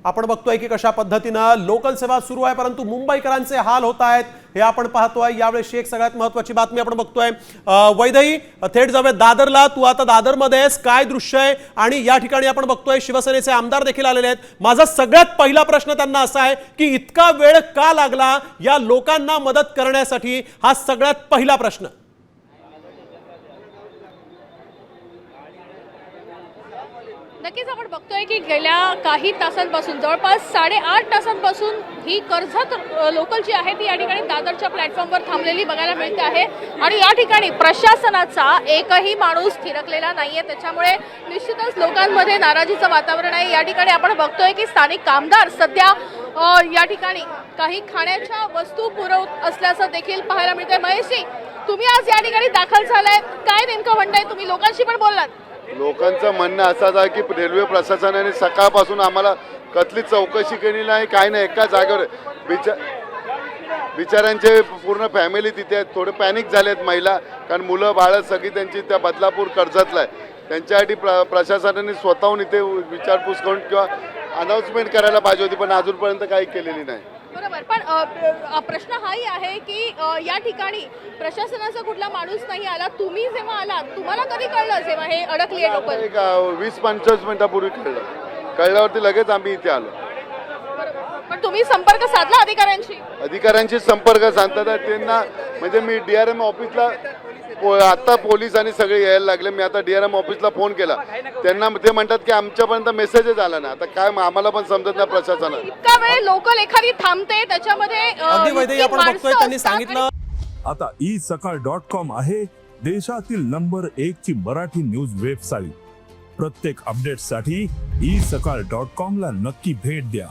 आपण बघतोय की कशा पद्धतीनं लोकल सेवा सुरू आहे, परंतु मुंबईकरांचे हाल होत आहेत हे आपण पाहतोय। यावेळी एक सगळ्यात महत्त्वाची बातमी आपण बघतोय। वैदई, थेट जाऊया दादरला। तू आता दादरमध्ये आहेस, काय दृश्य आहे? आणि या ठिकाणी आपण बघतोय शिवसेनेचे आमदार देखील आलेले आहेत। माझा सगळ्यात पहिला प्रश्न त्यांना असा आहे की इतका वेळ का लागला या लोकांना मदत करण्यासाठी? हा सगळ्यात पहिला प्रश्न। नक्कीच आपण बघतोय की गेल्या काही तासांपासून जवळपास 8.5 तासांपासून ही कर्जत लोकल जी आहे ती या ठिकाणी दादरच्या प्लॅटफॉर्मवर थांबलेली बघायला मिळते आहे। आणि या ठिकाणी प्रशासनाचा एकही माणूस थिरकलेला नाहीये, त्याच्यामुळे निश्चितच लोकांमध्ये नाराजीचं वातावरण आहे। या ठिकाणी आपण बघतोय की स्थानिक कामदार सध्या या ठिकाणी काही खाण्याच्या वस्तू पुरवत असल्याचं देखील पाहायला मिळतंय। महेशजी, तुम्ही आज या ठिकाणी दाखल झालाय, काय नेमकं म्हणताय? तुम्ही लोकांशी पण बोललात? लोकांचं म्हणणं असं आहे की रेल्वे प्रशासनाने सकाळपासून आम्हाला कसली चौकशी केली नाही, काय नाही, एका जागेवर बिचाऱ्यांचे पूर्ण फॅमिली तिथे आहेत। थोडे पॅनिक झालेत महिला, कारण मुलं बाळं सगळी त्यांची त्या बदलापूर कर्जतला आहे। त्यांच्यासाठी प्रशासनाने स्वतःहून इथे विचारपूस करून किंवा अनाऊन्समेंट करायला पाहिजे होती, पण अजूनपर्यंत काही केलेली नाही। बरोबर, पण प्रश्न हाही आहे की या ठिकाणी प्रशासनाचा कुठला माणूस नाही आला। तुम्ही जेव्हा आलात तुम्हाला कधी कळलं जेव्हा हे अडकली आहे लोकल? एक 20-25 मिनिटापूर्वी कळल्यावरती लगेच आम्ही इथे आलो। पण तुम्ही संपर्क साधला अधिकाऱ्यांशी संपर्क साधतात त्यांना, म्हणजे मी DRM ऑफिसला आता पोलीस आणि सगळे यायला लागले। मी आता DRM ऑफिसला फोन केला, त्यांना ते म्हणतात की आमच्यापर्यंत मेसेजच आला ना। आता काय आम्हाला पण समजत नाही प्रशासनाला इतका वेळ लोकल एखादी थांबते त्याच्यामध्ये अगदी वैद्य आपण बघतोय त्यांनी सांगितलं। आता isakal.com आहे देशातील नंबर 1 ची मराठी न्यूज वेबसाईट। प्रत्येक अपडेटसाठी isakal.com ला नक्की भेट द्या।